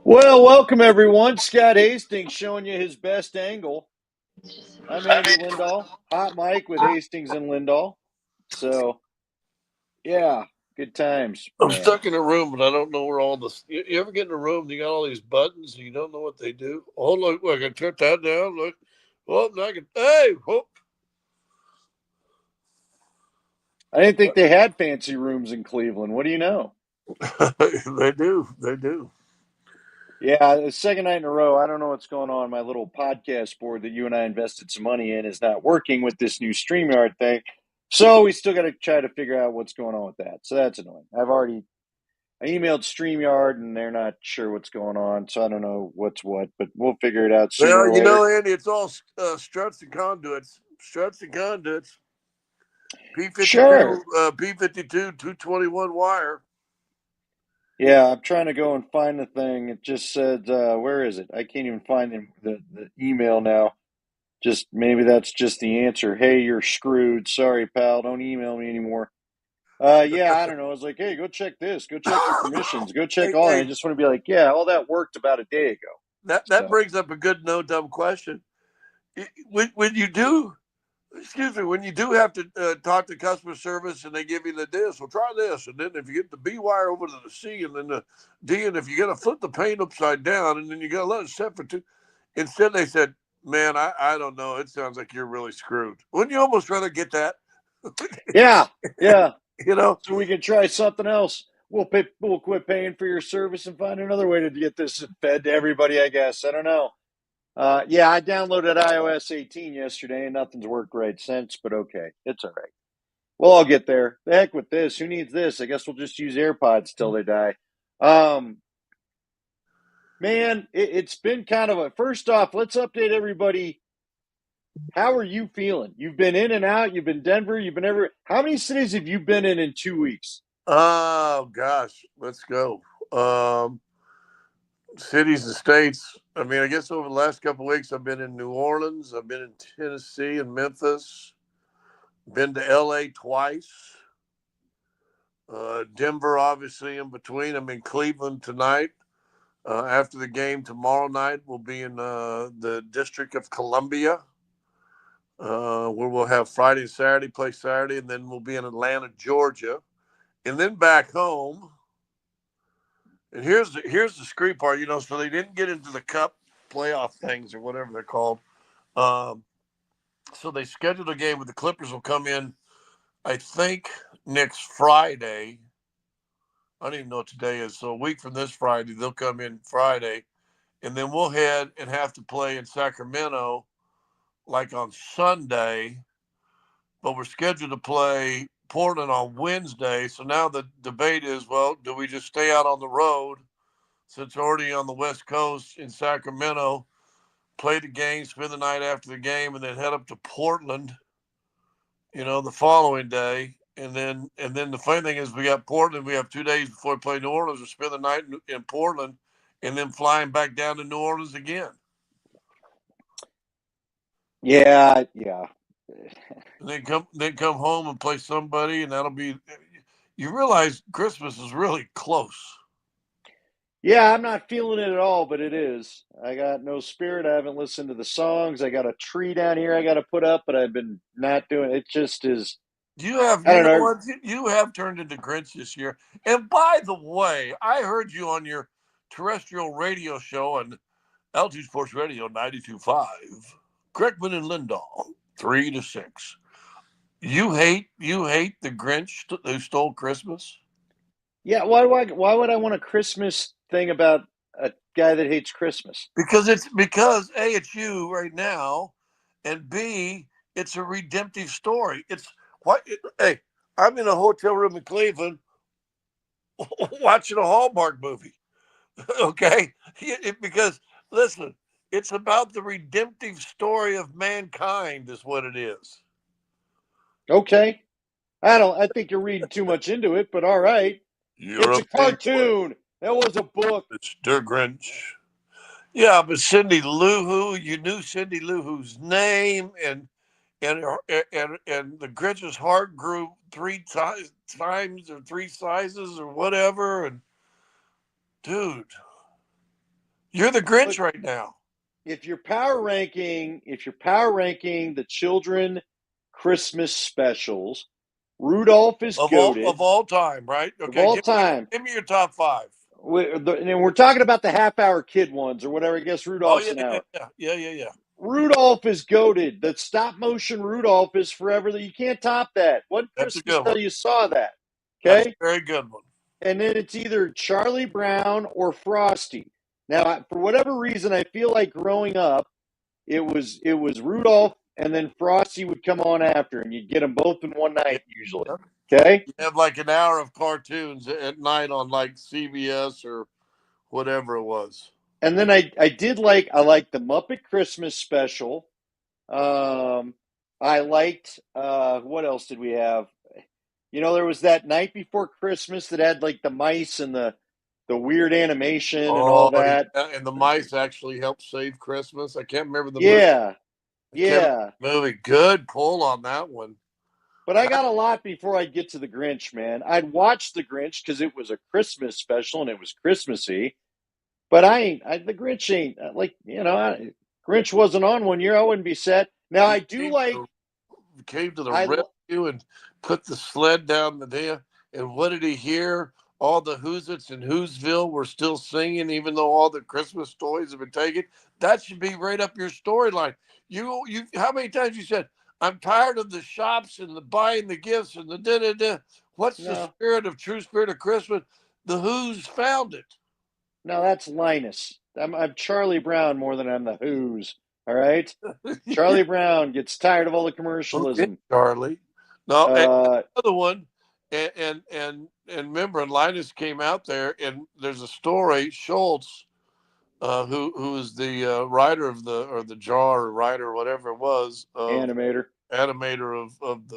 Well, welcome everyone. Scott Hastings showing you his best angle. I'm Andy Lindahl, hot mic with Hastings and Lindahl. So, yeah, good times, I'm man. stuck in a room, but I don't know where all this. You ever get in a room and you got all these buttons and you don't know what they do? Oh, look, I can turn that down. Look, oh, now I can. Hey, whoop. I didn't think they had fancy rooms in Cleveland. What do you know? They do. They do. Yeah, the second night in a row. I don't know what's going on. My little podcast board that you and I invested some money in is not working with this new StreamYard thing. So we still got to try to figure out what's going on with that. So that's annoying. I emailed StreamYard and they're not sure what's going on, so I don't know what's what, but we'll figure it out sooner Well, or later. Andy, it's all struts and conduits. Struts and conduits. Sure. P52, 221 wire. Yeah, I'm trying to go and find the thing. It just said, where is it? I can't even find the email now. Just maybe that's just the answer. Hey, you're screwed. Sorry, pal. Don't email me anymore. Yeah, I don't know. I was like, hey, go check this. Go check your permissions. Go check Hey, all that. I hey, just want to be like, yeah, all that worked about a day ago. that So, brings up a good no dumb question. When you do excuse me, when you do have to talk to customer service and they give you the this, well, try this. And then if you get the B wire over to the C and then the D, and if you got to flip the paint upside down and then you got to let it set for two. Instead, they said, man, I don't know. It sounds like you're really screwed. Wouldn't you almost rather get that? yeah, yeah. you know? So we can try something else. We'll quit paying for your service and find another way to get this fed to everybody, I guess. I don't know. Yeah, I downloaded iOS 18 yesterday and nothing's worked right since, but okay. It's all right. We'll all get there. The heck with this. Who needs this? I guess we'll just use AirPods till they die. Um, man, it's been kind of a first off, let's update everybody. How are you feeling? You've been in and out, you've been Denver, you've been everywhere. How many cities have you been in 2 weeks? Oh, gosh. Let's go. Cities and states. I mean, I guess over the last couple of weeks, I've been in New Orleans, I've been in Tennessee and Memphis, been to LA twice. Denver, obviously, in between. I'm in Cleveland tonight. After the game tomorrow night, we'll be in the District of Columbia, where we'll have Friday and Saturday, play Saturday, and then we'll be in Atlanta, Georgia. And then back home. And here's the screwy part, so they didn't get into the cup playoff things or whatever they're called. Um, so they scheduled a game where the Clippers will come in, I think, next Friday. I don't even know what today is. So a week from this Friday, they'll come in Friday, and then we'll head and have to play in Sacramento like on Sunday. But we're scheduled to play Portland on Wednesday. So now the debate is, well, do we just stay out on the road since we're already on the West Coast in Sacramento, play the game, spend the night after the game, and then head up to Portland, the following day. And then the funny thing is we got Portland. We have 2 days before we play New Orleans. We spend the night in Portland, and then flying back down to New Orleans again. Yeah, yeah. And then come home and play somebody, and that'll be. You realize Christmas is really close. Yeah, I'm not feeling it at all, but it is. I got no spirit. I haven't listened to the songs. I got a tree down here I got to put up, but I've been not doing it. It just is. You have, I you don't know know. what? You have turned into Grinch this year. And by the way, I heard you on your terrestrial radio show on Altitude Sports Radio 92.5. Kreckman and Lindahl, 3 to 6. You hate the Grinch who stole Christmas? Yeah, why would I want a Christmas thing about a guy that hates Christmas? Because A, it's you right now, and B, it's a redemptive story. It's what hey, I'm in a hotel room in Cleveland watching a Hallmark movie. Okay? Because listen, it's about the redemptive story of mankind, is what it is. Okay. I think you're reading too much into it, but all right. You're It's a a big boy, cartoon. That was a book. Mr. Grinch. Yeah, but Cindy Lou Who, you knew Cindy Lou Who's name, and and the Grinch's heart grew times or three sizes or whatever. And dude, You're the Grinch Look, right now. if you're power ranking the children Christmas specials, Rudolph is Of goated all time, right? of Okay, all time. give me your top five. And we're talking about the half hour kid ones or whatever. I guess Oh Rudolph's yeah, an yeah, hour. yeah, yeah, yeah, yeah. Rudolph is goaded. The stop motion Rudolph is forever. You can't top that. What That's a Christmas good one. tell you saw that? That's a Okay, very good one. and then it's either Charlie Brown or Frosty. Now, for whatever reason, I feel like growing up, it was Rudolph, and then Frosty would come on after, and you'd get them both in one Yeah. night usually. Okay, You have like an hour of cartoons at night on like CBS or whatever it was. and then I liked the Muppet Christmas special. Um, I liked what else did we have? There was that Night Before Christmas that had like the mice and the weird animation and all Oh that. yeah, and the mice actually helped save Christmas. I can't remember the movie. Yeah, I can't remember yeah. the movie. Good pull on that one. But I got a lot before I get to the Grinch, man. I'd watch the Grinch because it was a Christmas special and it was Christmassy. But the Grinch ain't Grinch wasn't on one year. I wouldn't be sad. Now He I do like came to the I rescue and put the sled down the there. And what did he hear? All the Who's Its in Whoville were still singing, even though all the Christmas toys have been taken. That should be right up your storyline. How many times you said, "I'm tired of the shops and the buying the gifts and the da da da." What's the no, true spirit of Christmas? The Who's found it. no, that's Linus. I'm Charlie Brown more than I'm the Who's. All right, Charlie Brown gets tired of all the Okay, commercialism. Charlie. No, and Uh, another one, and remember, Linus came out there, and there's a story. Schultz, who is the writer of the jar or writer, whatever it was, of animator. animator of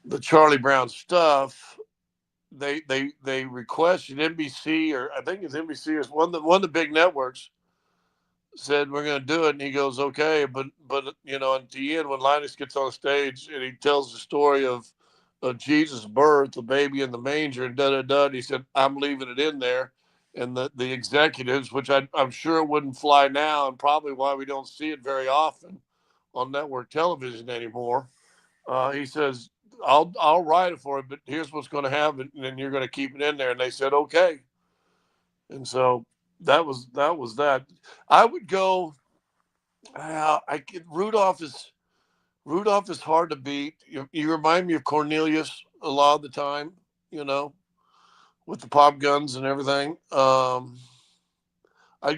the Charlie Brown stuff. They requested NBC, or I think it's NBC, or one of the big networks said we're going to do it, and he goes okay, but at the end when Linus gets on stage and he tells the story of Jesus' birth, the baby in the manger, and da da da, and he said I'm leaving it in there, and the executives, which I'm sure wouldn't fly now, and probably why we don't see it very often on network television anymore. He says I'll write it for you, but here's what's going to happen, and then you're going to keep it in there, and they said okay, and so that was that. I would go. Rudolph is hard to beat. You remind me of Cornelius a lot of the time, you know, with the pop guns and everything. I'd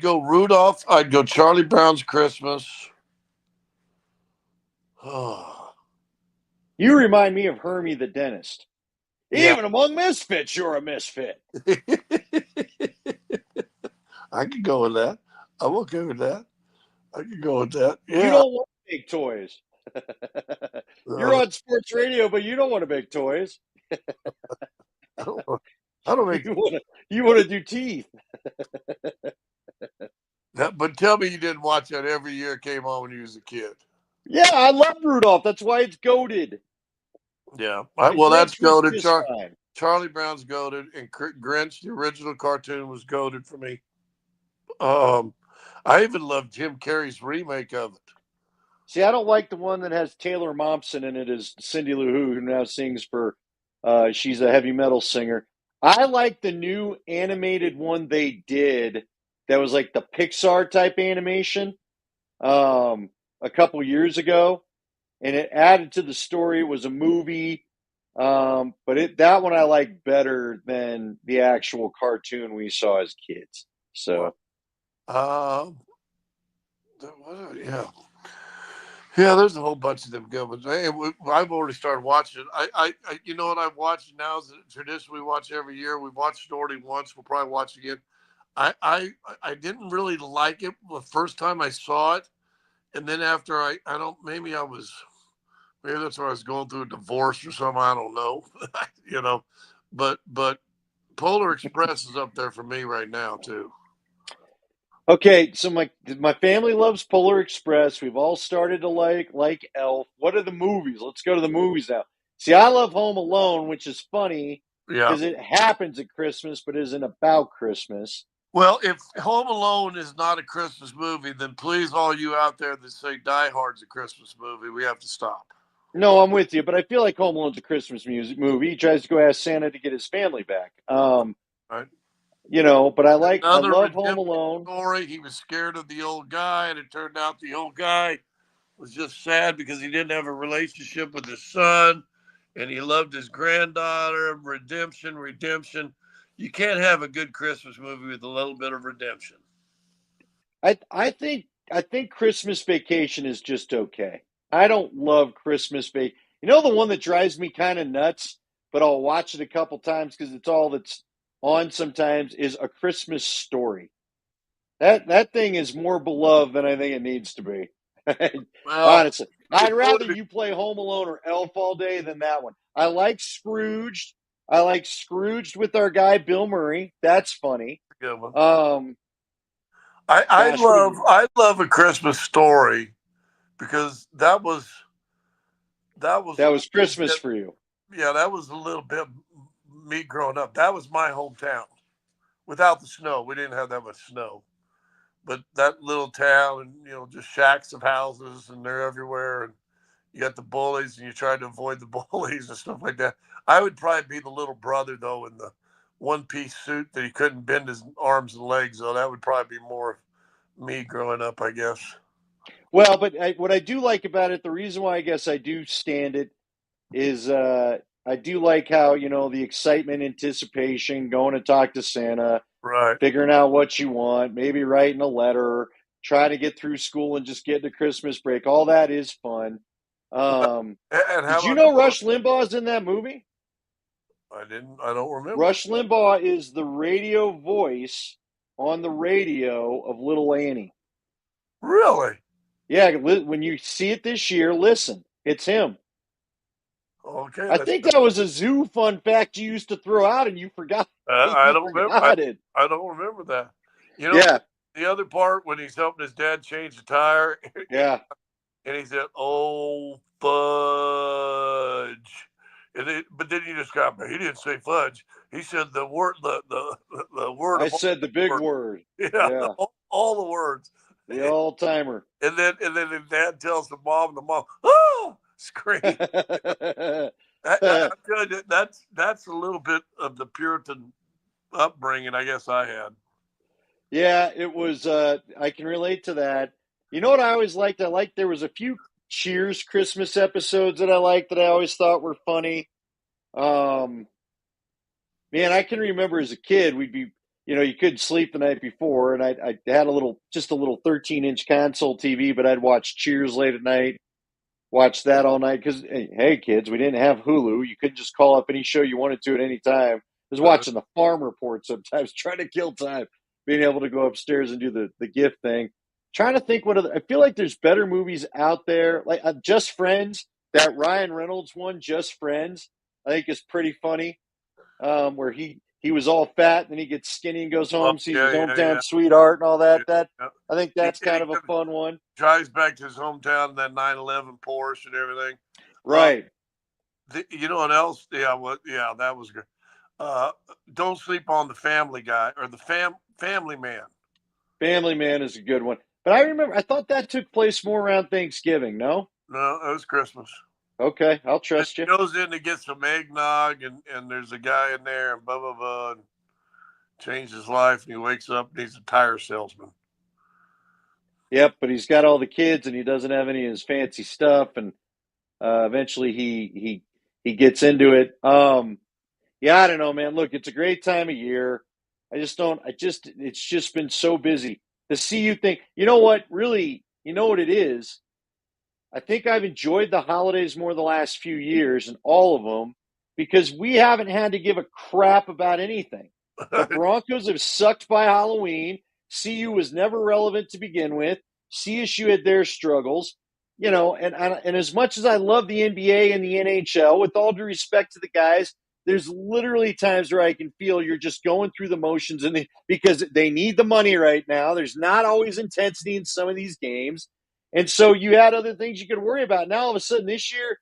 go Rudolph. I'd go Charlie Brown's Christmas. Oh, You remind me of Hermie the dentist. yeah. Even among misfits, you're a misfit. I could go with that. I'm okay with that. I could go with that. You Yeah. don't want to make toys. You're Uh, on sports radio, but you don't want to make toys. I don't. I don't make You want to do teeth. that. But tell me you didn't watch that every year it came on when you was a kid. Yeah, I love Rudolph. That's why it's goaded. Yeah. The Well, that's Grinch was goaded. just fine. Charlie Brown's goaded, and Grinch, the original cartoon, was goaded for me. Um, I even love Jim Carrey's remake of it. See, I don't like the one that has Taylor Momsen in it as Cindy Lou Who now sings for. She's a heavy metal singer. I like the new animated one they did. That was like the Pixar type animation. A couple years ago, and it added to the story. It was a movie, but that one I like better than the actual cartoon we saw as kids. Wow. So Um, yeah, yeah. There's a whole bunch of them good ones. Hey, I've already started watching it. You know what I've watched now is a tradition we watch every year. We've watched it already once. We'll probably watch it again. I, I, I didn't really like it the first time I saw it, and then after I don't maybe that's why I was going through a divorce or something. I don't know, you know, but Polar Express is up there for me right now too. okay, so my family loves Polar Express. We've all started to like Elf. What are the movies? Let's go to the movies now. See, I love Home Alone, which is funny Yeah. because it happens at Christmas, but isn't about Christmas. Well, if Home Alone is not a Christmas movie, then please, all you out there that say Die Hard's a Christmas movie, we have to stop. No, I'm with you, but I feel like Home Alone's a Christmas music movie. He tries to go ask Santa to get his family back. Right? But I Another love Home redemption Alone. story. He was scared of the old guy, and it turned out the old guy was just sad because he didn't have a relationship with his son, and he loved his granddaughter. Redemption, redemption. You can't have a good Christmas movie with a little bit of redemption. I think Christmas Vacation is just okay. I don't love Christmas Vacation. You know the one that drives me kind of nuts, but I'll watch it a couple times because it's all that's on sometimes is A Christmas Story. That thing is more beloved than I think it needs to be. Well, Honestly, it's I'd rather only you play Home Alone or Elf all day than that one. I like Scrooged. I like Scrooged with our guy Bill Murray. That's funny. a good one. Um, I, I gosh, what do love you? I love A Christmas Story because that was a That was little Christmas bit, for you. yeah, that was a little bit me growing up. That was my hometown. Without the snow, we didn't have that much snow, but that little town, and just shacks of houses, and they're everywhere, and you got the bullies, and you try to avoid the bullies and stuff like that. I would probably be the little brother though in the one-piece suit that he couldn't bend his arms and legs. Though that would probably be more of me growing up, I guess. Well, but what I do like about it, the reason why I guess I do stand it is I do like how the excitement, anticipation, going to talk to Santa, Right. figuring out what you want, maybe writing a letter, trying to get through school and just getting to Christmas break. All that is fun. Well, Um, and how did you about know Rush Limbaugh is in that movie? I didn't. I don't remember. Rush Limbaugh is the radio voice on the radio of Little Annie. Really? Yeah, when you see it this year, listen, it's him. Okay, I that's think good. that was a zoo fun fact you used to throw out, and you forgot. I You don't remember. forgot it. I don't remember that. You know, Yeah, the other part when he's helping his dad change the tire, yeah. and he said, "Oh fudge," but then he just got me. He didn't say fudge. He said the word, the word I of all said the big words. word. Yeah, Yeah, all the words. the all timer. And then the dad tells the mom, "Oh!" Scream. I'm telling you, that's a little bit of the Puritan upbringing I guess I had. Yeah, it was. I can relate to that. You know what I always liked? I liked there was a few Cheers Christmas episodes that I liked that I always thought were funny. Um, Man, I can remember as a kid, we'd be, you couldn't sleep the night before, and I had just a little 13-inch console TV, but I'd watch Cheers late at night, watch that all night. Because, hey, kids, we didn't have Hulu. You couldn't just call up any show you wanted to at any time. I was Uh, watching the Farm Report sometimes, trying to kill time, being able to go upstairs and do the gift thing. Trying to think I feel like there's better movies out there, like Just Friends, that Ryan Reynolds one, Just Friends, I think is pretty funny, where he was all fat and then he gets skinny and goes oh home, sees his yeah, yeah, hometown yeah, sweetheart and all yeah, that. That yeah. I think He, that's and kind he of a fun one. drives back to his hometown in that 911 Porsche and everything. Uh, Right. you know what else? Yeah, that was good. Uh, don't sleep on the Family Guy or the Family Man. Family Man is a good one. But I thought that took place more around Thanksgiving, no? No, it was Christmas. Okay, I'll And trust you. he goes in to get some eggnog, and there's a guy in there, and blah blah blah, and changed his life, and he wakes up and he's a tire salesman. Yep, but he's got all the kids and he doesn't have any of his fancy stuff, and eventually he gets into it. Yeah, I don't know, man. Look, it's a great time of year. I just don't. It's just been so busy. The CU thing. You know what? Really, you know what it is? I think I've enjoyed the holidays more the last few years and all of them because we haven't had to give a crap about anything. The Broncos have sucked by Halloween. CU was never relevant to begin with. CSU had their struggles, and as much as I love the NBA and the NHL, with all due respect to the guys, there's literally times where I can feel you're just going through the motions, because they need the money right now. There's not always intensity in some of these games, and so you had other things you could worry about. Now all of a sudden this year,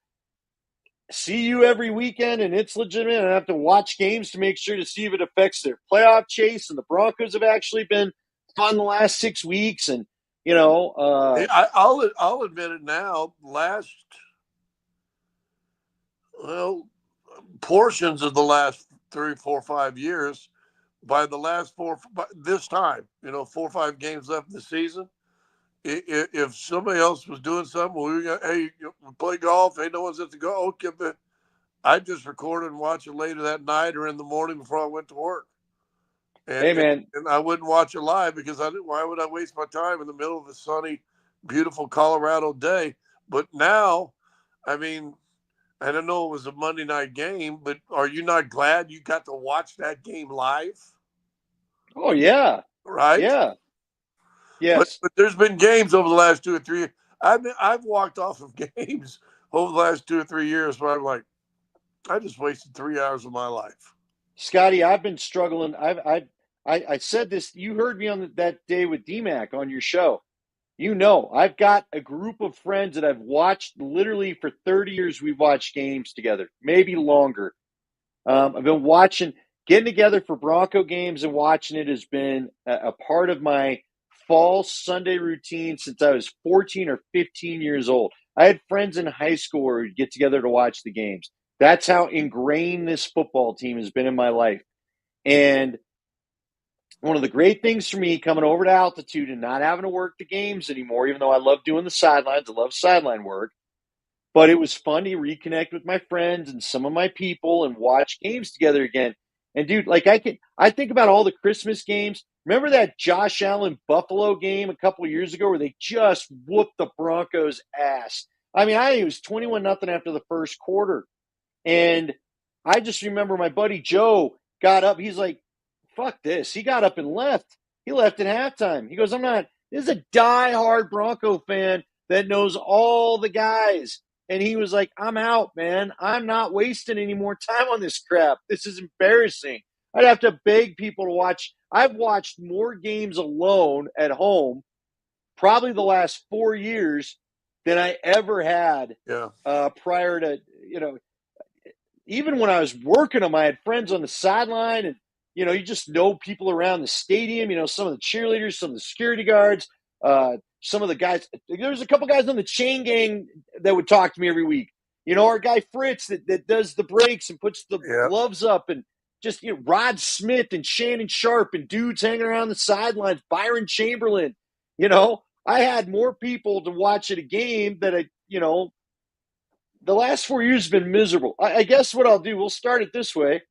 see you every weekend, and it's legitimate. And I have to watch games to make sure to see if it affects their playoff chase. And the Broncos have actually been fun the last 6 weeks, and you know, I'll admit it now. Well, portions of the last 3, 4, 5 years, by the last by this time, 4 or 5 games left in the season. If somebody else was doing something, hey, we play golf. Hey, no one's at the go. Okay, but I just record and watch it later that night or in the morning before I went to work. And, hey and, man, and I wouldn't watch it live because why would I waste my time in the middle of a sunny, beautiful Colorado day? But now, I mean, I don't know it was a Monday night game, but are you not glad you got to watch that game live? oh yeah, Right? yeah, But yes. but there's been games over the last 2 or 3 years. I've walked off of games over the last 2 or 3 years where I'm like, I just wasted 3 hours of my life. Scotty, I've been struggling. I said this. You heard me on that day with DMAC on your show. I've got a group of friends that I've watched literally for 30 years. We've watched games together, maybe longer. I've been getting together for Bronco games and watching it has been a part of my fall Sunday routine since I was 14 or 15 years old. I had friends in high school where we'd get together to watch the games. That's how ingrained this football team has been in my life. And one of the great things for me coming over to altitude and not having to work the games anymore, even though I love doing the sidelines, I love sideline work, but it was fun to reconnect with my friends and some of my people and watch games together again. And dude, like I think about all the Christmas games. Remember that Josh Allen Buffalo game a couple of years ago where they just whooped the Broncos ass? I mean, I think it was 21-0 after the first quarter. And I just remember my buddy Joe got up. He's like, fuck this. He got up and left. He left at halftime. He goes, I'm not, this is a diehard Bronco fan that knows all the guys. And he was like, I'm out, man. I'm not wasting any more time on this crap. This is embarrassing. I'd have to beg people to watch. I've watched more games alone at home, probably the last 4 years, than I ever had Yeah. prior to, even when I was working them, I had friends on the sideline, and you just know people around the stadium. Some of the cheerleaders, some of the security guards, some of the guys. There's a couple guys on the chain gang that would talk to me every week. Our guy Fritz that does the breaks and puts the Yeah. gloves up, and just Rod Smith and Shannon Sharp and dudes hanging around the sidelines. Byron Chamberlain. I had more people to watch at a game that the last 4 years have been miserable. I guess what I'll do, we'll start it this way.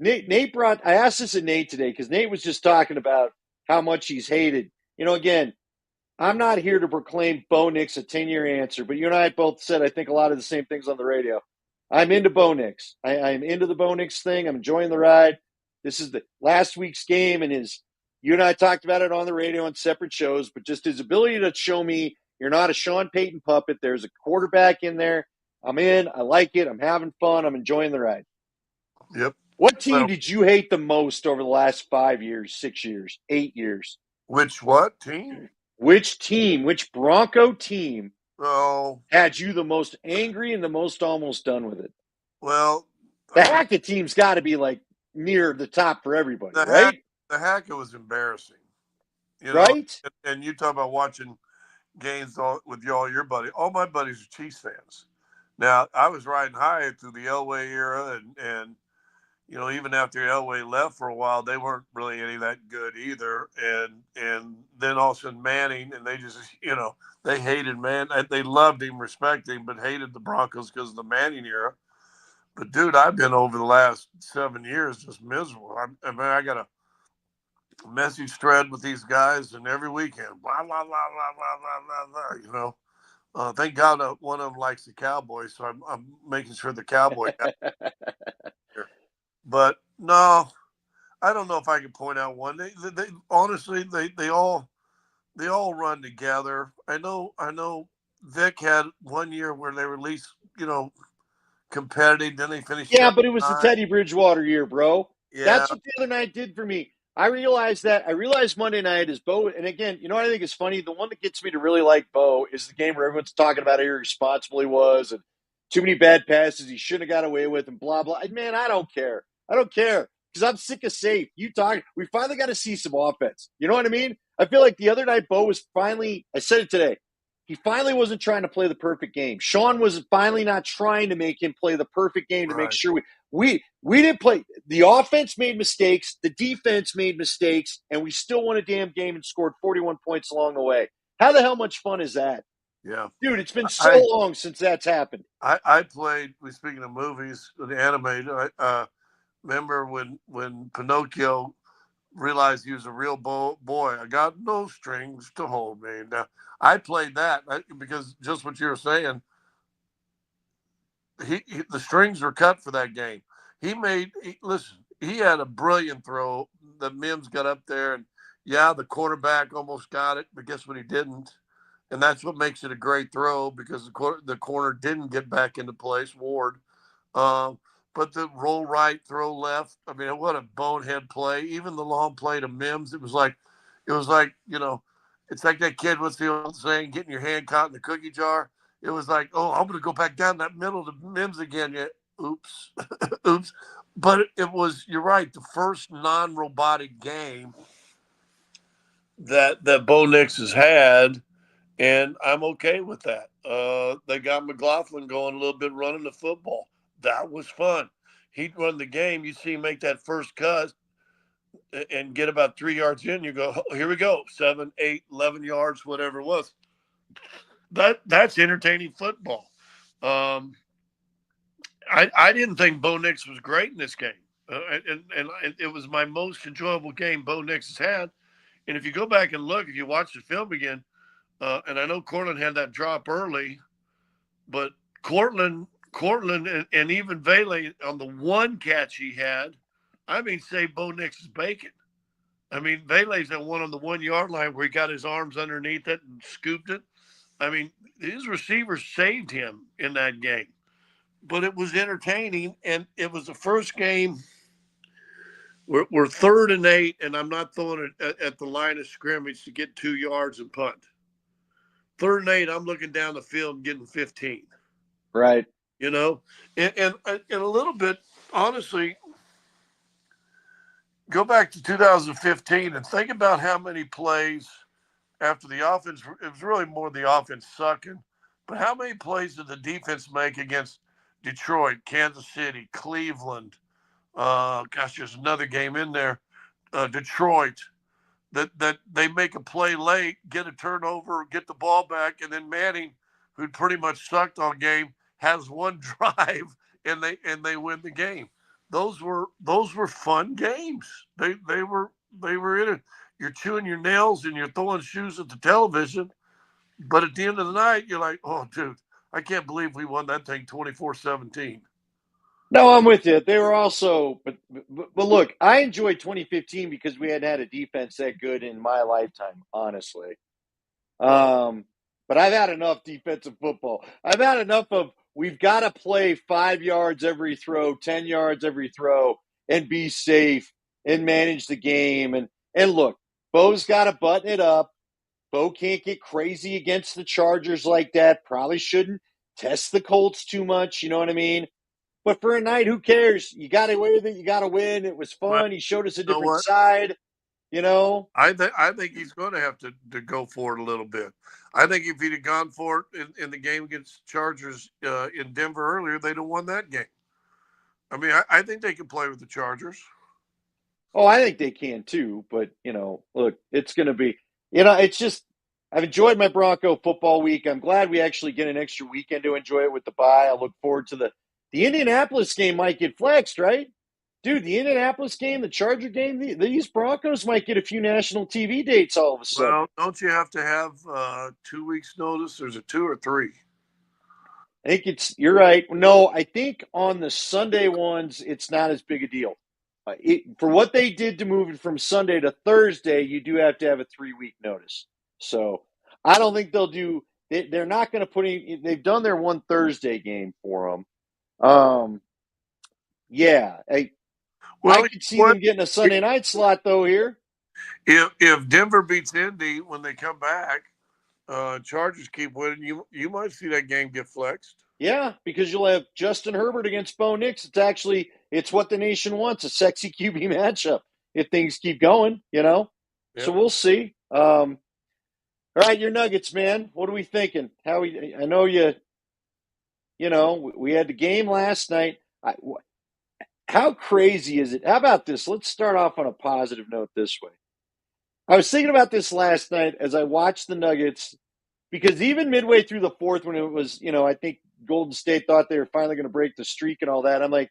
I asked this of Nate today because Nate was just talking about how much he's hated. Again, I'm not here to proclaim Bo Nix a 10-year answer, but you and I both said, I think, a lot of the same things on the radio. I'm into Bo Nix. I'm into the Bo Nix thing. I'm enjoying the ride. This is the last week's game, and you and I talked about it on the radio on separate shows, but just his ability to show me you're not a Sean Payton puppet. There's a quarterback in there. I'm in. I like it. I'm having fun. I'm enjoying the ride. Yep. What team Well, did you hate the most over the last 5 years, 6 years, 8 years? which what team? Which Bronco team Oh, had you the most angry and the most almost done with it? well, The I mean, Hackett team's got to be like near the top for everybody, the hack right? the hacker was embarrassing. Right? And you talk about watching games with all your buddies. All my buddies are Chiefs fans. Now I was riding high through the Elway era, and even after Elway left for a while, they weren't really any that good either. And then all of a sudden Manning, and they just they hated they loved him, respected him, but hated the Broncos because of the Manning era. But dude, I've been over the last 7 years just miserable. I mean, I got a message thread with these guys, and every weekend, blah blah blah blah blah blah blah. Thank God one of them likes the Cowboys, so I'm making sure the Cowboy got here. But no, I don't know if I can point out one. They honestly they all run together. I know. Vic had one year where they were at least competitive. Then they finished Yeah, seven but it was the nine. Teddy Bridgewater year, bro. Yeah, That's what the other night did for me. I realized that. I realized Monday night is Bo. And again, what I think is funny? The one that gets me to really like Bo is the game where everyone's talking about how irresponsible he was and too many bad passes he shouldn't have got away with, and blah blah. Man, I don't care. I don't care because I'm sick of safe. We finally got to see some offense. You know what I mean? I feel like the other night, Bo was finally. I said it today. He finally wasn't trying to play the perfect game. Sean was finally not trying to make him play the perfect game to make Right. sure we didn't play. The offense made mistakes, the defense made mistakes, and we still won a damn game and scored 41 points along the way. How the hell much fun is that? Yeah. Dude, it's been so I long since that's happened. I played. Speaking of movies, the animated. I remember when Pinocchio realized he was a real boy. I got no strings to hold me. Now I played that because just what you were saying. The strings were cut for that game. Listen. He had a brilliant throw. The Mims got up there, and yeah, the quarterback almost got it, but guess what? He didn't, and that's what makes it a great throw because the corner didn't get back into place. Ward, um, but the roll right, throw left. I mean, what a bonehead play. Even the long play to Mims, it was like it's like that kid. What's the old saying? Getting your hand caught in the cookie jar. It was like, oh, I'm going to go back down that middle to Mims again. Yeah, oops, oops. But it was. You're right. The first non-robotic game that Bo Nix has had, and I'm okay with that. They got McLaughlin going a little bit running the football. That was fun. He'd run the game. You see him make that first cut and get about 3 yards in. You go, oh, here we go, 7, 8, 11 yards, whatever it was. That's entertaining football. Um, I didn't think Bo Nix was great in this game, and it was my most enjoyable game Bo Nix has had. And if you go back and look, if you watch the film again, and I know Cortland had that drop early, but Cortland, and even Vele on the one catch he had, I mean, saved Bo Nix's bacon. I mean, Vele's that one on the 1 yard line where he got his arms underneath it and scooped it. I mean, his receivers saved him in that game. But it was entertaining, and it was the first game. We're 3rd and 8, and I'm not throwing it at the line of scrimmage to get 2 yards and punt. 3rd and 8, I'm looking down the field and getting 15. Right. You know, and a little bit, honestly, go back to 2015 and think about how many plays after the offense. It was really more the offense sucking, but how many plays did the defense make against Detroit, Kansas City, Cleveland? Gosh, there's another game in there, Detroit. That they make a play late, get a turnover, get the ball back, and then Manning, who pretty much sucked all game, has one drive and they win the game. Those were fun games. They were in it. You're chewing your nails and you're throwing shoes at the television, but at the end of the night, you're like, oh, dude, I can't believe we won that thing 24-17. No, I'm with you. They were also, but look, I enjoyed 2015 because we hadn't had a defense that good in my lifetime, honestly. Um, but I've had enough defensive football. I've had enough of we've got to play 5 yards every throw, 10 yards every throw, and be safe and manage the game. And look, Bo's got to button it up. Bo can't get crazy against the Chargers like that. Probably shouldn't test the Colts too much. You know what I mean? But for a night, who cares? You got to win with it. You got to win. It was Well, fun. He showed us a you know different what? side. You know. I think he's going to have to go for it a little bit. I think if he'd have gone for it in the game against Chargers in Denver earlier, they'd have won that game. I mean, I think they can play with the Chargers. Oh, I think they can too. But look, it's going to be. It's just I've enjoyed my Bronco football week. I'm glad we actually get an extra weekend to enjoy it with the bye. I look forward to the Indianapolis game. Might get flexed, right? Dude, the Indianapolis game, the Charger game, these Broncos might get a few national TV dates all of a sudden. Well, don't you have to have 2 weeks notice? There's a 2 or 3. I think you're right. No, I think on the Sunday ones, it's not as big a deal. For what they did to move it from Sunday to Thursday, you do have to have a 3 week notice. So I don't think they'll do. They're not going to put any. They've done their one Thursday game for them. Yeah, I Well, could see what them getting a Sunday night slot though here. if Denver beats Indy when they come back? Chargers keep winning. You might see that game get flexed. Yeah, because you'll have Justin Herbert against Bo Nix. It's what the nation wants, a sexy QB matchup if things keep going. So Yep. we'll see. All right, your Nuggets, man. What are we thinking? I know we had the game last night. How crazy is it? How about this? Let's start off on a positive note this way. I was thinking about this last night as I watched the Nuggets because even midway through the fourth, when it was, I think Golden State thought they were finally going to break the streak and all that, I'm like,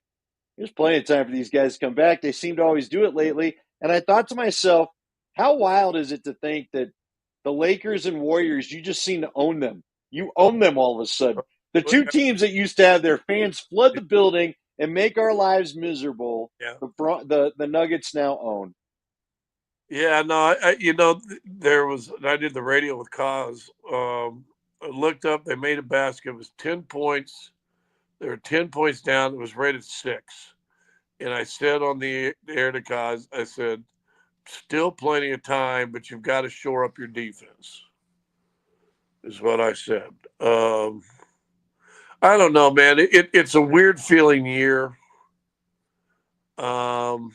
there's plenty of time for these guys to come back. They seem to always do it lately. And I thought to myself, how wild is it to think that the Lakers and Warriors, you just seem to own them. You own them all of a sudden. The Look two at teams that used to have their fans flood the building and make our lives miserable, yeah. the Nuggets now own. Yeah, no, I did the radio with Cause. I looked up, they made a basket. It was 10 points. They were 10 points down. It was rated 6. And I said on the air to Cause, I said, still plenty of time, but you've got to shore up your defense, is what I said. I don't know, man. It's a weird feeling year. Um,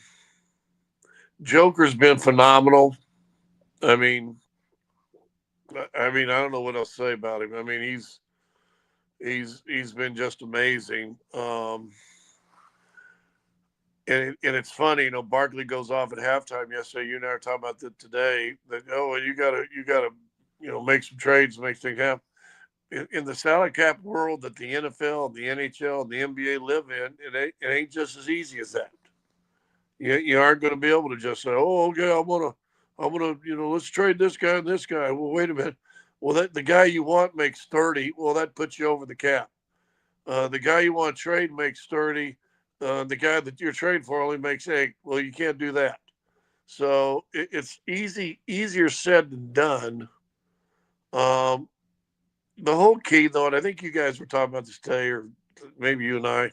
Joker's been phenomenal. I mean, I don't know what else to say about him. I mean, he's been just amazing. And it's funny, Barkley goes off at halftime yesterday. You and I are talking about that today. That you gotta make some trades, make things happen. In the salary cap world that the NFL, the NHL, and the NBA live in, it ain't just as easy as that. You aren't going to be able to just say, "Oh, okay, I want to, let's trade this guy and this guy." Well, wait a minute. Well, the guy you want makes 30. Well, that puts you over the cap. The guy you want to trade makes 30. The guy that you're trading for only makes 8. Well, you can't do that. So it's easier said than done. Um, the whole key, though, and I think you guys were talking about this today, or maybe you and I,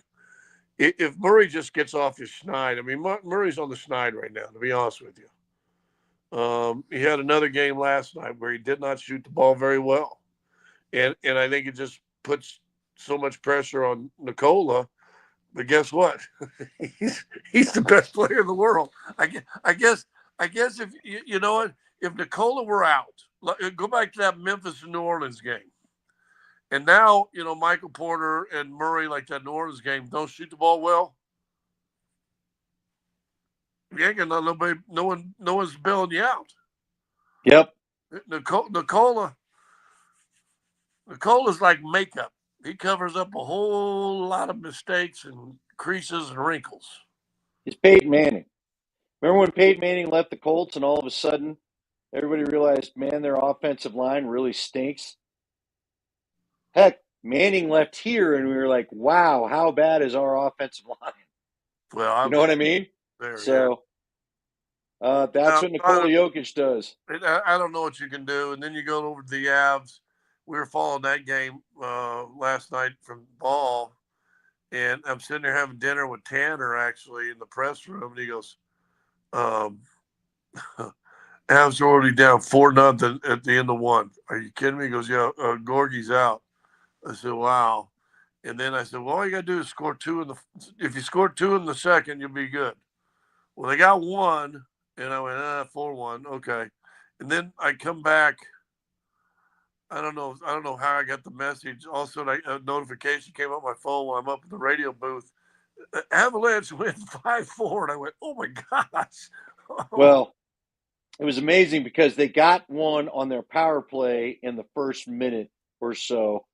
if Murray just gets off his schneid, I mean, Murray's on the schneid right now, to be honest with you. He had another game last night where he did not shoot the ball very well. And I think it just puts so much pressure on Nikola. But guess what? he's the best player in the world. I guess if you know what, if Nikola were out, go back to that Memphis and New Orleans game. And now, Michael Porter and Murray, like that New Orleans game, don't shoot the ball well. You ain't got nobody, no one's bailing you out. Yep. Nicola's like makeup. He covers up a whole lot of mistakes and creases and wrinkles. It's Peyton Manning. Remember when Peyton Manning left the Colts and all of a sudden everybody realized, man, their offensive line really stinks? Heck, Manning left here and we were like, wow, how bad is our offensive line? Well, I You know was what I mean? there, yeah. So that's what Nikola Jokic does. I don't know what you can do. And then you go over to the Avs. We were following that game last night from Ball, and I'm sitting there having dinner with Tanner actually in the press room, and he goes, um, "Avs are already down 4-0 at the end of one. Are you kidding me?" He goes, "Yeah, Gorgie's out." I said, "Wow." And then I said, "Well, all you got to do is score two in the. If you score two in the second, you'll be good." Well, they got one, and I went 4-1, okay. And then I come back. I don't know how I got the message. Also, a notification came up my phone while I'm up in the radio booth. Avalanche win 5-4, and I went, "Oh my gosh!" Oh, Well, it was amazing because they got one on their power play in the first minute or so,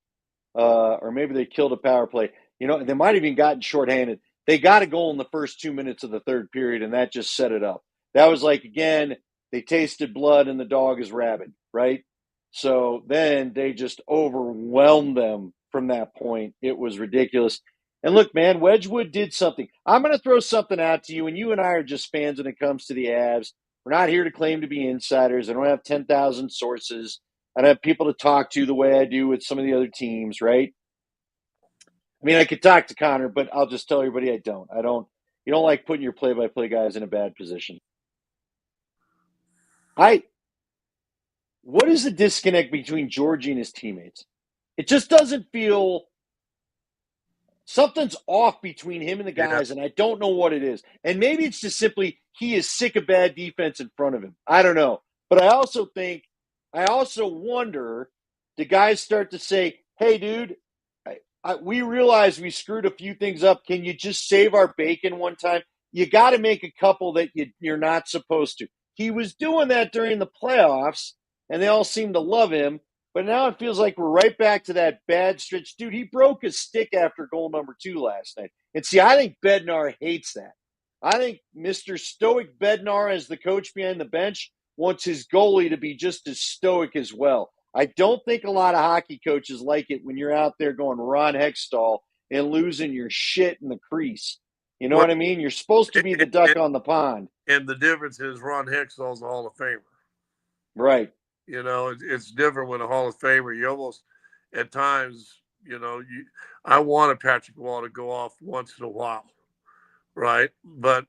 or maybe they killed a power play. They might have even gotten shorthanded. They got a goal in the first 2 minutes of the third period, and that just set it up. That was like, again, they tasted blood and the dog is rabid, right? So then they just overwhelmed them from that point. It was ridiculous. And look, man, Wedgwood did something. I'm going to throw something out to you, and you and I are just fans when it comes to the Avs. We're not here to claim to be insiders. I don't have 10,000 sources. I don't have people to talk to the way I do with some of the other teams, right? I mean, I could talk to Connor, but I'll just tell everybody I don't. I don't. You don't like putting your play-by-play guys in a bad position. I. What is the disconnect between Georgie and his teammates? It just doesn't feel something's off between him and the Yeah. guys, and I don't know what it is. And maybe it's just simply he is sick of bad defense in front of him. I don't know. But I also wonder, the guys start to say, hey, dude, we realize we screwed a few things up. Can you just save our bacon one time? You got to make a couple that you're not supposed to. He was doing that during the playoffs, and they all seem to love him. But now it feels like we're right back to that bad stretch. Dude, he broke his stick after goal number 2 last night. And see, I think Bednar hates that. I think Mr. Stoic Bednar, as the coach behind the bench, wants his goalie to be just as stoic as well. I don't think a lot of hockey coaches like it when you're out there going Ron Hextall and losing your shit in the crease. You know Well, what I mean? You're supposed to be the duck on the pond. and the difference is Ron Hextall's a Hall of Famer. Right. It's different when a Hall of Famer. You almost, at times, I want a Patrick Wall to go off once in a while, right? But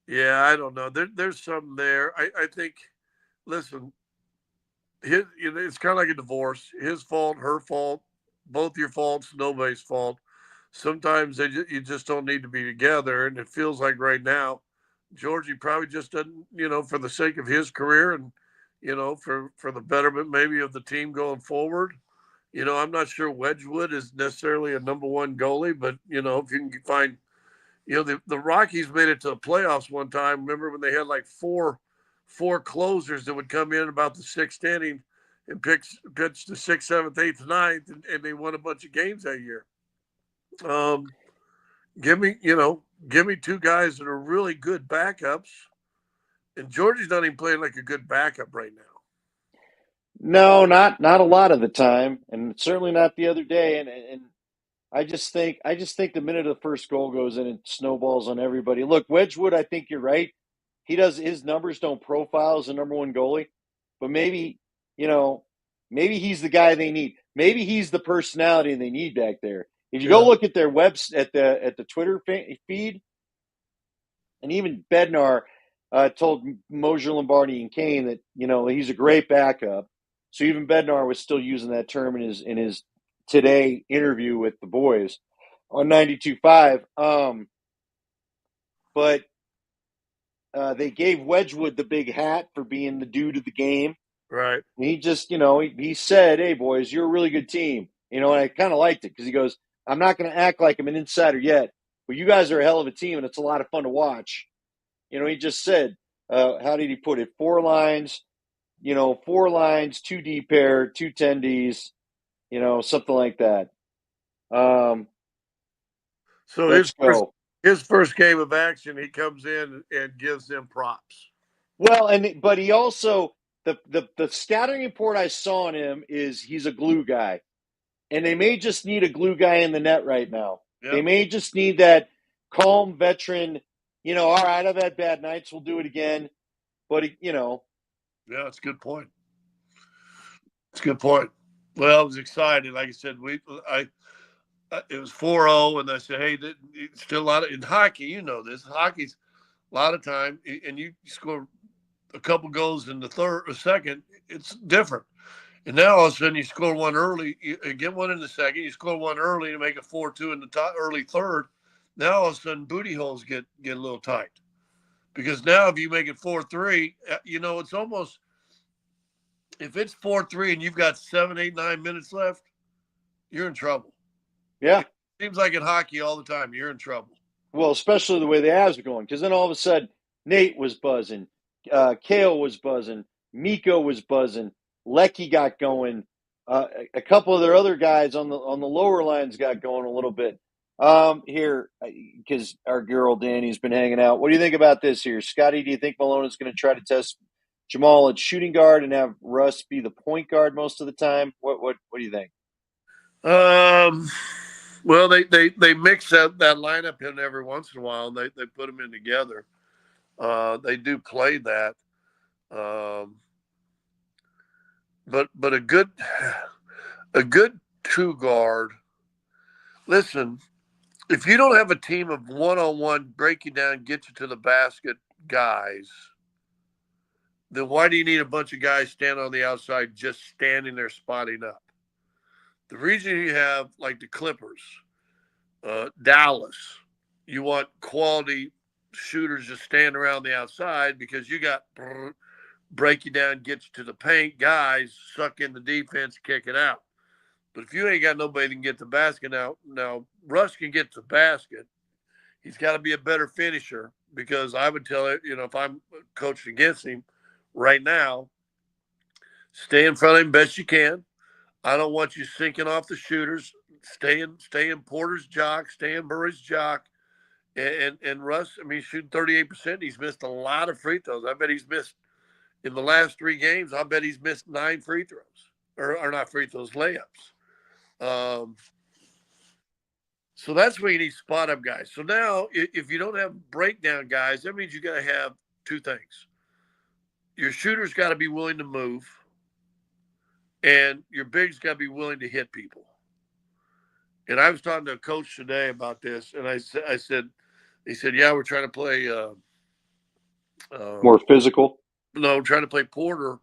yeah, I don't know. There's something there. I think. Listen, it's kind of like a divorce. His fault, her fault, both your faults, nobody's fault. Sometimes you just don't need to be together, and it feels like right now, Georgie probably just doesn't, for the sake of his career and, for the betterment maybe of the team going forward. I'm not sure Wedgwood is necessarily a number one goalie, but if you can find, the Rockies made it to the playoffs one time. Remember when they had like four closers that would come in about the sixth inning and pitch the sixth, seventh, eighth, ninth, and they won a bunch of games that year. Um, give me two guys that are really good backups, and Georgie's not even playing like a good backup right now. No, not a lot of the time, and certainly not the other day. And I just think the minute the first goal goes in, it snowballs on everybody. Look, Wedgwood, I think you're right. His numbers don't profile as a number one goalie, but you know, maybe he's the guy they need. Maybe he's the personality they need back there. If you go Yeah. look at their webs at the Twitter feed, and even Bednar told Mosier, Lombardi, and Kane that he's a great backup. So even Bednar was still using that term in his today interview with the boys on 92.5. But they gave Wedgwood the big hat for being the dude of the game. Right. And he just, he said, "Hey, boys, you're a really good team." And I kind of liked it because he goes, "I'm not going to act like I'm an insider yet, but you guys are a hell of a team, and it's a lot of fun to watch." He just said, how did he put it? 4 lines, 4 lines, 2D pair, 2 10Ds, something like that. So Let's go. his first game of action, he comes in and gives them props. Well, but he also the scouting report I saw on him is he's a glue guy, and they may just need a glue guy in the net right now. They Yep. may just need that calm veteran. All right, I've had bad nights. We'll do it again. But Yeah, that's a good point. It's a good point. Well, I was excited. Like I said, it was 4-0, and I said, hey, it's still a lot of in hockey. You know this. Hockey's a lot of time, and you score a couple goals in the third or second, it's different. And now all of a sudden you score one early, you get one in the second, you score one early to make it 4-2 in the early third. Now all of a sudden booty holes get a little tight. Because now if you make it 4-3, it's almost, if it's 4-3 and you've got 7, 8, 9 minutes left, you're in trouble. yeah. It seems like in hockey all the time, you're in trouble. Well, especially the way the Avs are going, because then all of a sudden Nate was buzzing, Kale was buzzing, Miko was buzzing, Lecky got going, a couple of their other guys on the lower lines got going a little bit. Here, because our girl Danny's been hanging out. What do you think about this here, Scotty? Do you think Malone is going to try to test Jamal at shooting guard and have Russ be the point guard most of the time? What do you think? Um, well, they mix that lineup in every once in a while. And they put them in together. They do play that. Um, but a good two guard. Listen, if you don't have a team of 1-on-1 break you down, get you to the basket guys, then why do you need a bunch of guys standing on the outside just standing there spotting up? The reason you have like the Clippers, Dallas, you want quality shooters just stand around the outside because you got break you down, get you to the paint, guys suck in the defense, kick it out. But if you ain't got nobody that can get the basket now Russ can get the basket. He's got to be a better finisher because I would tell it, if I'm coaching against him right now, stay in front of him best you can. I don't want you sinking off the shooters. Stay in Porter's jock, stay in Murray's jock. And Russ, I mean, shooting 38%. He's missed a lot of free throws. I bet he's missed in the last 3 games. I bet he's missed 9 free throws, or not free throws, layups. So that's where you need spot up guys. So now, if you don't have breakdown guys, that means you got to have 2 things. Your shooter's got to be willing to move, and your big's got to be willing to hit people. And I was talking to a coach today about this, and I said, he said, yeah, we're trying to play. More physical. No, trying to play Porter.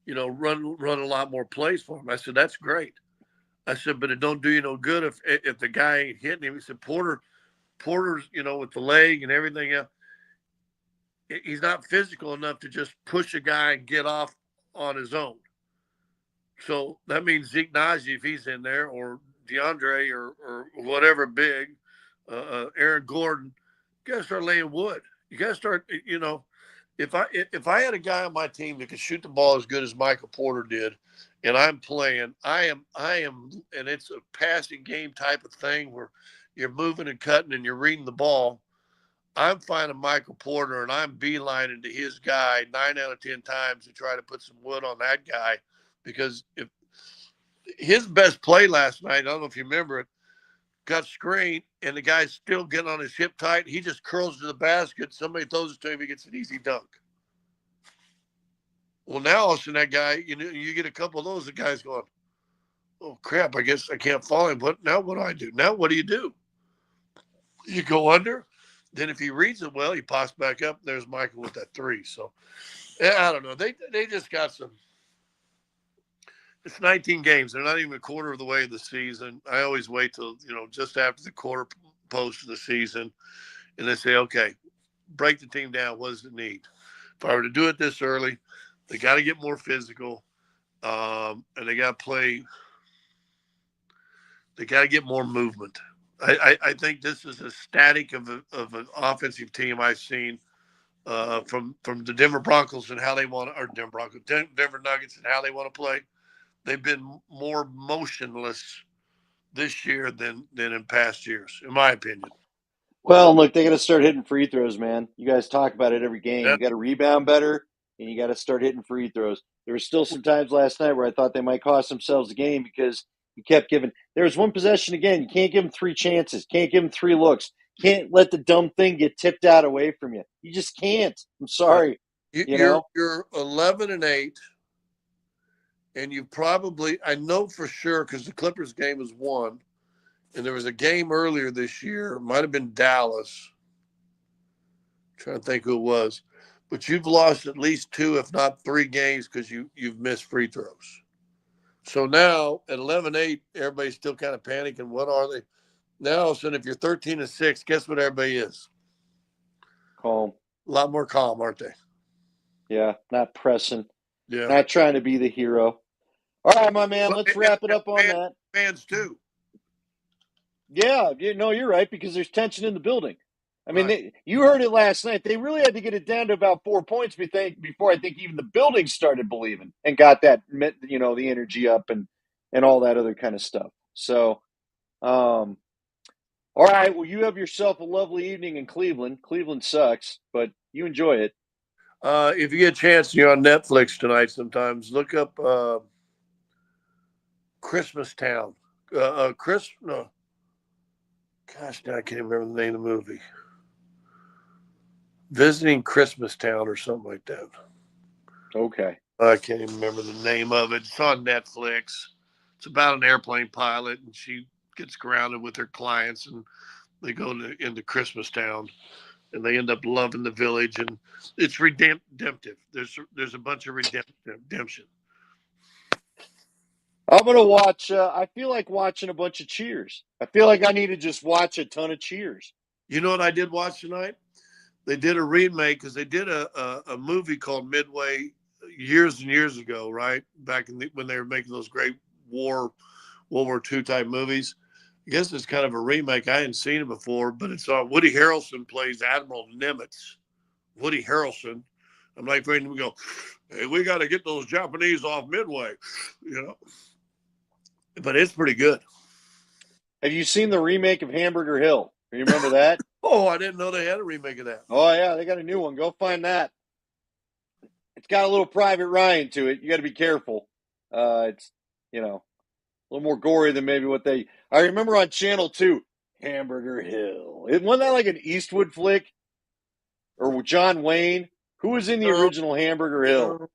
Run a lot more plays for him. I said, that's great. I said, but it don't do you no good if the guy ain't hitting him. He said, Porter's, with the leg and everything else, he's not physical enough to just push a guy and get off on his own. So that means Zeke Naji, if he's in there, or DeAndre, or whatever big, Aaron Gordon, you got to start laying wood. You got to start, if I had a guy on my team that could shoot the ball as good as Michael Porter did, and I'm playing, I am, and it's a passing game type of thing where you're moving and cutting and you're reading the ball. I'm finding Michael Porter and I'm beelining to his guy 9 out of 10 times to try to put some wood on that guy, because if his best play last night, I don't know if you remember it, got screened and the guy's still getting on his hip tight. He just curls to the basket. Somebody throws it to him. He gets an easy dunk. Well, now all of a sudden that guy, you get a couple of those, the guy's going, oh, crap, I guess I can't follow him. But now what do I do? Now what do? You go under. Then if he reads it well, he pops back up. There's Michael with that 3. So, I don't know. They just got some. It's 19 games. They're not even a quarter of the way of the season. I always wait till, just after the quarter post of the season. And they say, okay, break the team down. What does it need? If I were to do it this early, they got to get more physical. And they got to play. They got to get more movement. I think this is as static of an offensive team I've seen from the Denver Broncos and how they want to, or Denver Nuggets and how they want to play. They've been more motionless this year than in past years, in my opinion. Well, look, they got to start hitting free throws, man. You guys talk about it every game. Yeah. You got to rebound better, and you got to start hitting free throws. There were still some times last night where I thought they might cost themselves the game because you kept giving. There was one possession again. You can't give them 3 chances. Can't give them 3 looks. Can't let the dumb thing get tipped out away from you. You just can't. I'm Right. sorry. You're 11-8, and you probably, I know for sure, because the Clippers game was won, and there was a game earlier this year. It might have been Dallas. I'm trying to think who it was, but you've lost at least 2, if not 3 games because you've missed free throws. So now at 11-8, everybody's still kind of panicking. What are they? Now all of a sudden, if you're 13-6, guess what everybody is? Calm. A lot more calm, aren't they? Yeah, not pressing. Yeah. Not trying to be the hero. All right, my man, Well, let's wrap it up on and that. fans too. Yeah, you're right, because there's tension in the building. I mean, Right. you heard it last night. They really had to get it down to about 4 points before I think even the building started believing and got that, the energy up and all that other kind of stuff. So, all right. Well, you have yourself a lovely evening in Cleveland. Cleveland sucks, but you enjoy it. If you get a chance, you're on Netflix tonight. Sometimes look up Christmas Town. No, gosh, now I can't remember the name of the movie. Visiting Christmas Town or something like that. Okay. I can't even remember the name of it. It's on Netflix. It's about an airplane pilot, and she gets grounded with her clients, and they go into Christmas Town, and they end up loving the village, and it's redemptive. There's a bunch of redemption. I'm gonna watch. I feel like watching a bunch of Cheers. I feel like I need to just watch a ton of Cheers. You know what I did watch tonight? They did a remake because they did a movie called Midway years and years ago, right? Back when they were making those great World War II type movies. I guess it's kind of a remake. I hadn't seen it before, but it's Woody Harrelson plays Admiral Nimitz. Woody Harrelson. I'm like, we go, hey, we got to get those Japanese off Midway, you know. But it's pretty good. Have you seen the remake of Hamburger Hill? You remember that? Oh, I didn't know they had a remake of that. Oh yeah, they got a new one. Go find that. It's got a little Private Ryan to it. You got to be careful. It's a little more gory than maybe what they. I remember on Channel 2, Hamburger Hill. Wasn't that like an Eastwood flick or John Wayne? Who was in the No, original Hamburger Hill?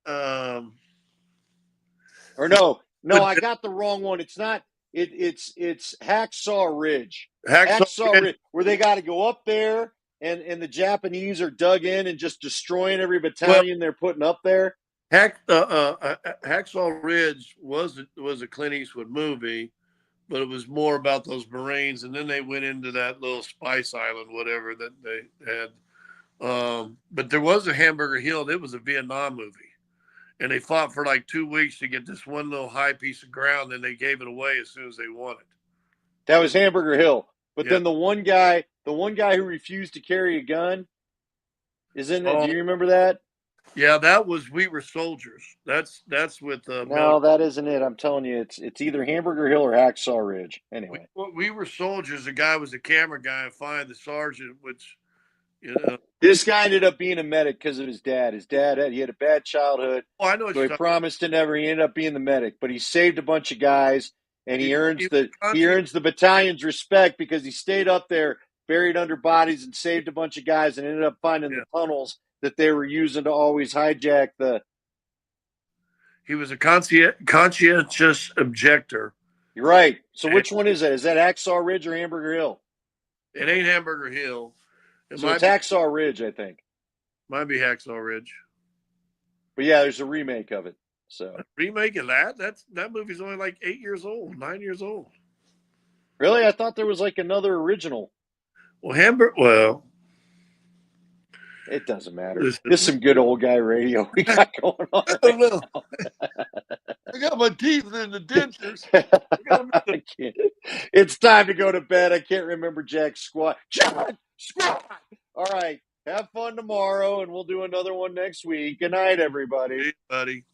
no. Um, Or no, but I got the wrong one. It's not. It's Hacksaw Ridge. Hacksaw Hacksaw Ridge. Ridge, where they got to go up there, and the Japanese are dug in and just destroying every Well, battalion they're putting up there. Hacksaw Ridge was a Clint Eastwood movie, but it was more about those Marines, and then they went into that little Spice Island, whatever that they had. But there was a Hamburger Hill. It was a Vietnam movie, and they fought for like 2 weeks to get this one little high piece of ground. Then they gave it away as soon as they won it. That was Hamburger Hill. But Yeah. then the one guy who refused to carry a gun is in that. Do Oh, you remember that? yeah. That was We Were Soldiers. That's with Mel. No, that isn't it. I'm telling you, it's either Hamburger Hill or Hacksaw Ridge. Anyway, We Were Soldiers. The guy was a camera guy, and find the sergeant, which you know. this guy ended up being a medic because of his dad. He had a bad childhood, Oh, I know what so you're he talking. promised to never. He ended up being the medic, but he saved a bunch of guys, and He, he was he conscientious. earns the battalion's respect because he stayed up there, buried under bodies, and saved a bunch of guys, and ended up finding Yeah. the tunnels that they were using to always hijack the. He was a conscientious objector. You're right. So And which one is that? Is that Hacksaw Ridge or Hamburger Hill? it ain't Hamburger Hill. It So it's might be Hacksaw Ridge, I think. Hacksaw Ridge. But yeah, there's a remake of it. So Remake of that movie's only like 8 years old, 9 years old. really, I thought there was like another original. Well, Hamburg. Well, It doesn't matter. This is listen, some good old guy radio we got going on I right don't know. now. I got my teeth in the dentures. I got 'em in I can't. It's time to go to bed. I can't remember Jack's squat. John, squat. All right. Have fun tomorrow, and we'll do another one next week. Good night, everybody. buddy.